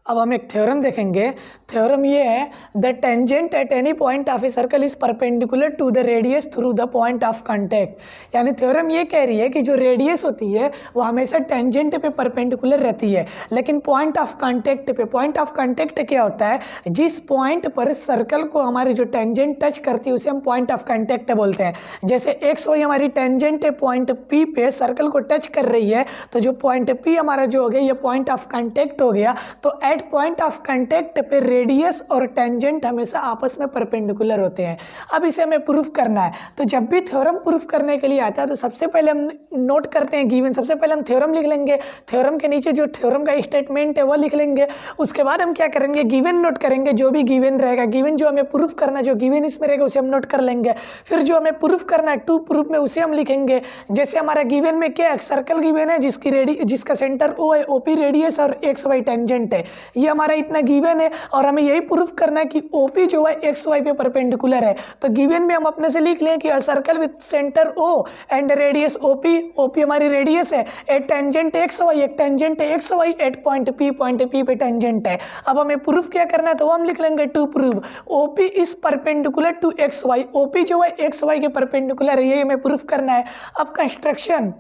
अब हम एक थ्योरम देखेंगे। थ्योरम ये है, the tangent at any point of a circle is perpendicular to the radius through the point of contact. यानी थ्योरम ये कह रही है कि जो रेडियस होती है वो हमेशा टेंजेंट पे परपेंडिकुलर रहती है, लेकिन पॉइंट ऑफ कांटेक्ट पे, पॉइंट ऑफ कांटेक्ट क्या होता है, जिस पॉइंट पर सर्कल को हमारी जो टेंजेंट टच करती है उसे हम पॉइंट ऑफ कांटेक्ट बोलते हैं। जैसे एक्स वाई हमारी टेंजेंट पॉइंट पी पे सर्कल को टच कर रही है, तो जो पॉइंट पी हमारा जो हो गया ये पॉइंट ऑफ कांटेक्ट हो गया। तो एट पॉइंट ऑफ कांटेक्ट पे रेडियस और टेंजेंट हमेशा आपस में परपेंडिकुलर होते हैं। अब इसे हमें प्रूफ करना है, तो जब भी थ्योरम प्रूफ करने के लिए आता है तो सबसे पहले हम नोट करते हैं गिवन। सबसे पहले हम थ्योरम लिख लेंगे, थ्योरम के नीचे जो थ्योरम का स्टेटमेंट है वो लिख लेंगे। उसके बाद हम क्या करेंगे, गिवन नोट करेंगे, जो भी गिवन रहेगा, गिवन जो हमें प्रूफ करना, जो गिवन इसमें रहेगा उसे हम नोट कर लेंगे। फिर जो हमें प्रूफ करना है टू प्रूफ में उसे हम लिखेंगे। जैसे हमारा गिवन में क्या है, सर्कल गिवन है जिसका सेंटर ओ है, ओपी रेडियस और एक्स वाई टेंजेंट है, ये हमारा इतना गिवन है और हमें यही प्रूफ करना है कि ओपी जो है एक्स वाई पे परपेंडिकुलर है। तो गिवन में हम अपने से लिख लें कि a circle with centre O and radius OP, OP हमारी रेडियस है, एट टेंजेंट एक्स वाई, एक टेंजेंट है X Y at point P पे टेंजेंट है। अब हमें प्रूफ क्या करना है, तो हम लिख लेंगे to prove OP is perpendicular to X Y, OP जो है एक्स वाई के परपेंडिकुलर है, ये हमें प्रूफ करना है। अब कंस्ट्रक्शन,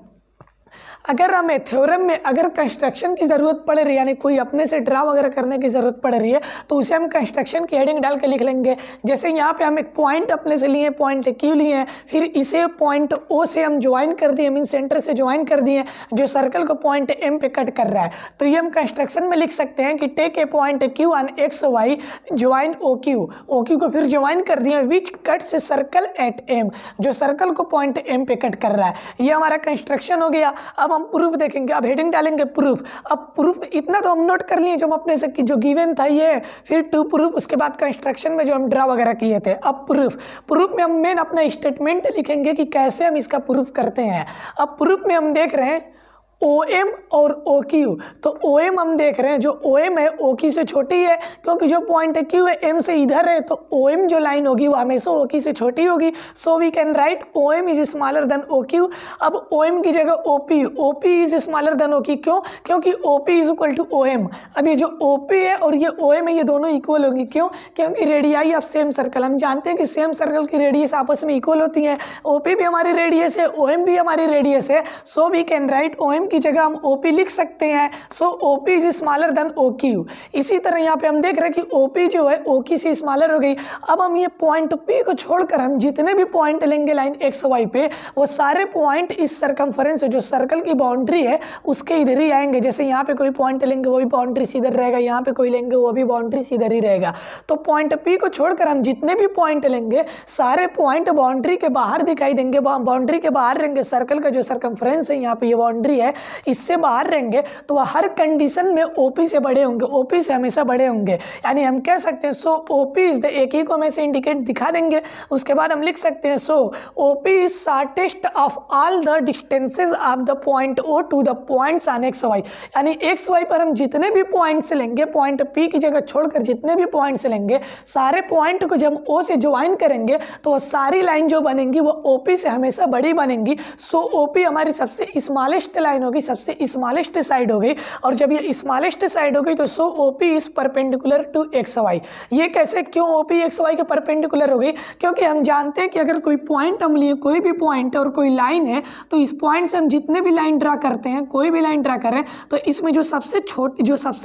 अगर हमें थ्योरम में अगर कंस्ट्रक्शन की ज़रूरत पड़ रही है, यानी कोई अपने से ड्रा वगैरह करने की ज़रूरत पड़ रही है, तो उसे हम कंस्ट्रक्शन की हेडिंग डाल के लिख लेंगे। जैसे यहाँ पे हम एक पॉइंट अपने से लिए, पॉइंट क्यू लिए हैं, फिर इसे पॉइंट ओ से हम ज्वाइन कर दिए, मीन सेंटर से ज्वाइन कर दिए, जो सर्कल को पॉइंट एम पे कट कर रहा है। तो ये हम कंस्ट्रक्शन में लिख सकते हैं कि take a point Q on X Y join O Q को फिर ज्वाइन कर दिया विच कट से सर्कल एट एम, जो सर्कल को पॉइंट एम पे कट कर रहा है। ये हमारा कंस्ट्रक्शन हो गया। अब हम प्रूफ देखेंगे, अब हेडिंग डालेंगे प्रूफ। अब प्रूफ इतना तो हम नोट कर लिए जो हम अपने से जो गिवन था ये, फिर टू प्रूफ, उसके बाद कंस्ट्रक्शन में जो हम ड्रा वगैरह किए थे। अब प्रूफ में हम मेन अपना स्टेटमेंट लिखेंगे कि कैसे हम इसका प्रूफ करते हैं। अब प्रूफ में हम देख रहे हैं OM और OQ, तो OM हम देख रहे हैं जो OM है OQ से छोटी है, क्योंकि जो पॉइंट Q है M से इधर है, तो OM जो लाइन होगी वो हमेशा OQ से छोटी होगी। So we can write OM is smaller than OQ। अब OM की जगह OP is smaller than OQ, क्यों, क्योंकि OP is equal to OM। अब ये जो OP है और ये OM है ये दोनों इक्वल होंगी, क्यों, क्योंकि रेडियाई ऑफ सेम सर्कल, हम जानते हैं कि सेम सर्कल की रेडियस आपस में इक्वल होती है। OP भी हमारी रेडियस है, OM भी हमारी रेडियस है। So we can write OM की जगह हम OP लिख सकते हैं। So OP is smaller than OQ। इसी तरह यहाँ पे हम देख रहे हैं कि OP जो है OQ से स्मॉलर हो गई। अब हम ये पॉइंट P को छोड़कर हम जितने भी पॉइंट लेंगे लाइन XY पे, वो सारे पॉइंट इस सरकमफेरेंस जो सर्कल की बाउंड्री है उसके इधर ही आएंगे। जैसे यहाँ पे कोई पॉइंट लेंगे वो भी बाउंड्री सीधर रहेगा, यहाँ पे कोई लेंगे वो भी बाउंड्री सीधर ही रहेगा। तो पॉइंट P को छोड़कर हम जितने भी पॉइंट लेंगे सारे पॉइंट बाउंड्री के बाहर दिखाई देंगे, बाउंड्री के बाहर रहेंगे। सर्कल का जो सरकमफेरेंस है, यहाँ पे ये बाउंड्री है, इससे बाहर रहेंगे, तो वह हर कंडीशन में OP से बड़े होंगे, OP से हमेशा बड़े होंगे। यानी हम कह सकते हैं सो OP इज द, एक ही को हमें से इंडिकेट दिखा देंगे। उसके बाद हम लिख सकते हैं so OP is shortest of all the distances of the point O to the points on XY। यानी XY पर हम जितने भी पॉइंट्स लेंगे, पॉइंट P की जगह छोड़कर जितने भी पॉइंट्स लेंगे, सारे पॉइंट को जब O से ज्वाइन करेंगे तो वो सारी लाइन जो बनेंगी वो OP से हमेशा बड़ी बनेंगी। सो OP हमारी सबसे स्मॉलेस्ट लाइन होगी, सबसे स्मॉलेस्ट साइड हो गई। और जब ये स्मॉलेस्ट साइड हो गई तो so OP is perpendicular to XY। ये कैसे, क्यों OP XY के परपेंडिकुलर हो गई, क्योंकि हम जानते हैं कि अगर कोई पॉइंट हम लिए, कोई भी पॉइंट और कोई लाइन है, तो इस पॉइंट से हम जितने भी लाइन ड्रा करते हैं, कोई भी लाइन ड्रा करें, तो इसमें जो सबसे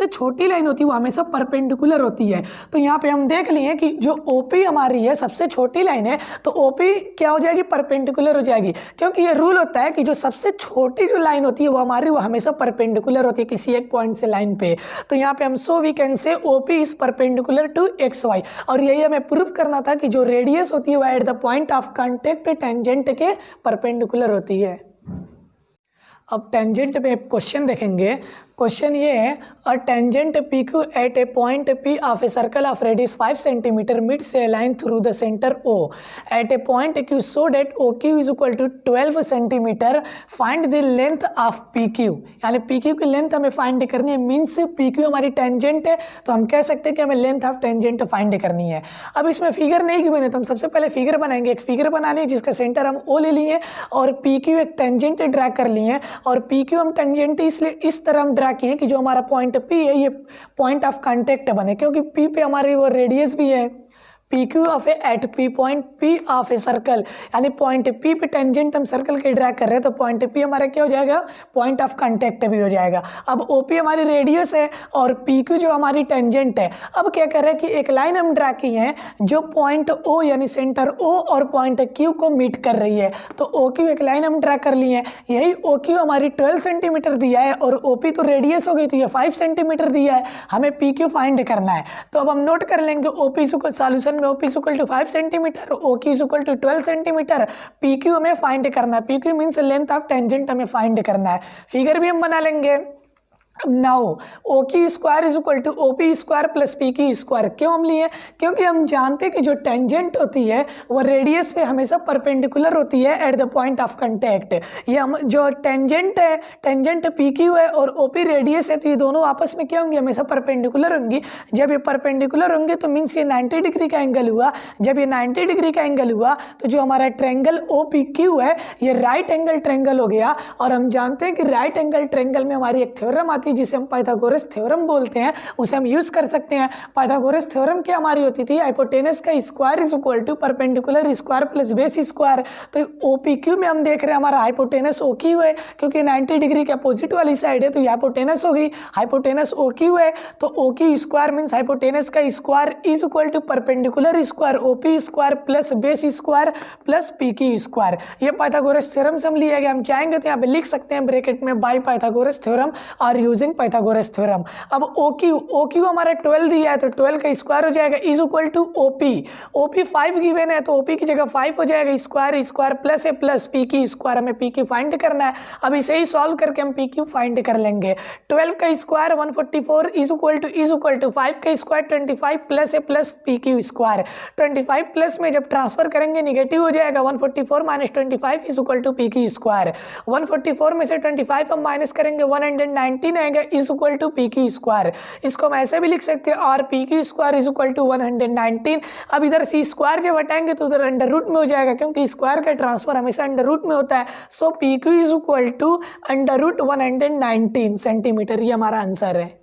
छोटी लाइन होती है वो हमेशा परपेंडिकुलर होती है। तो यहाँ पे हम देख लिए कि जो OP हमारी है सबसे छोटी लाइन है, तो OP क्या हो जाएगी, परपेंडिकुलर हो जाएगी। क्योंकि ये रूल होता है कि जो सबसे छोटी जो लाइन होती है वो हमारी वो हमेशा परपेंडिकुलर होती है किसी एक पॉइंट से लाइन पे। तो यहाँ पे हम so we can say OP is perpendicular to XY। और यही हमें प्रूफ करना था कि जो रेडियस होती है वो at the point of contact tangent के परपेंडिकुलर होती है। अब टेंजेंट पे क्वेश्चन देखेंगे। क्वेश्चन ये है, a tangent PQ at a point P of a circle of radius 5 centimetre meets a line through the centre O at a point Q so that OQ is equal to 12 centimetre. Find the length of PQ। यानी PQ की length हमें find करनी है, means PQ हमारी tangent है, तो हम कह सकते हैं कि हमें लेंथ ऑफ टेंजेंट फाइंड करनी है। अब इसमें फिगर नहीं गिवन है, तो हम सबसे पहले फिगर बनाएंगे। एक फिगर बनानी है जिसका सेंटर हम O ले लिए और PQ एक टेंजेंट ड्रा कर लिए, और PQ हम टेंजेंट इसलिए इस तरह हम ड्रा ड्रा किए कि जो हमारा पॉइंट P है ये पॉइंट ऑफ कांटेक्ट बने, क्योंकि P पे हमारी वो रेडियस भी है P Q of a at P point P of a circle, यानी पॉइंट पी पे टेंजेंट हम सर्कल के ड्रा कर रहे हैं तो पॉइंट पी हमारा क्या हो जाएगा, पॉइंट ऑफ कांटेक्ट भी हो जाएगा। अब ओ पी हमारी रेडियस है और पी क्यू जो हमारी टेंजेंट है। अब क्या कर रहे हैं कि एक लाइन हम ड्रा की है जो पॉइंट ओ यानी सेंटर ओ और पॉइंट क्यू को मीट कर रही है, तो ओ क्यू एक लाइन हम ड्रा कर ली है। यही ओ क्यू हमारी 12 सेंटीमीटर दिया है और ओ पी तो रेडियस हो गई तो ये 5 सेंटीमीटर दिया है, हमें पी क्यू फाइंड करना है। तो अब हम नोट कर लेंगे ओ पी सॉल्यूशन में OP equal to 5 centimetre, OQ equal to 12 centimetre, PQ हमें फाइंड करना है, PQ means length of tangent हमें फाइंड करना है। फिगर भी हम बना लेंगे। Now OQ square is equal to OP square plus PQ square क्यों हम लिए, क्योंकि हम जानते हैं कि जो टेंजेंट होती है वो रेडियस पे हमेशा परपेंडिकुलर होती है at the point of contact. ये हम जो टेंजेंट है, टेंजेंट PQ है और OP रेडियस है, तो ये दोनों आपस में क्या होंगे, हमेशा परपेंडिकुलर होंगी। जब ये परपेंडिकुलर होंगे तो मीन्स ये 90 डिग्री का एंगल हुआ। जब ये 90 डिग्री का एंगल हुआ तो जो हमारा ट्रायंगल OPQ है ये राइट एंगल ट्रायंगल हो गया। और हम जानते हैं कि राइट एंगल ट्रायंगल में हमारी एक थ्योरम आती है जिसे हम पाइथागोरस थ्योरम बोलते हैं, उसे हम यूज कर सकते हैं। पाइथागोरस थ्योरम क्या हमारी होती थी, हाइपोटेनस का square is equal to perpendicular square plus base square. तो OPQ में हम देख रहे हैं हमारा हाइपोटेनस OQ है, क्योंकि 90 डिग्री के अपोजिट वाली साइड है तो ये हाइपोटेनस हो गई, हाइपोटेनस OQ है तो OQ स्क्वायर मीन्स हाइपोटेनस का square is equal to perpendicular square OP square plus base square plus PQ square. ये पाइथागोरस थ्योरम से हम लिया गया। हम चाहेंगे तो यहाँ पे लिख सकते हैं ब्रैकेट में बाय पाइथागोरस थ्योरम और यूजिंग पाइथागोरस थ्योरम। अब OQ हमारा 12 दिया है तो 12 का स्क्वायर हो जाएगा is equal to OP 5 given है तो OP की जगह 5 हो जाएगा, स्क्वायर प्लस है प्लस PQ स्क्वायर, हमें PQ फाइंड करना है। अब इसे ही सॉल्व करके हम PQ फाइंड कर लेंगे। 12 का स्क्वायर 144 इज इक्वल टू 5 का स्क्वायर 25 प्लस है प्लस PQ स्क्वायर। 25 प्लस में जब ट्रांसफर करेंगे निगेटिव हो जाएगा, 144 minus 25 is equal to PQ square. 144 में से 25 हम माइनस करेंगे 119 आएगा is equal to PQ square. इसको हम ऐसे भी लिख सकते हैं और PQ square is equal to 119। अब इधर C स्क्वायर जब हटाएंगे तो उधर अंडर रूट में हो जाएगा, क्योंकि स्क्वायर का ट्रांसफर हमेशा अंडर रूट में होता है। So PQ is equal to under root 119 centimetre, ये हमारा आंसर है।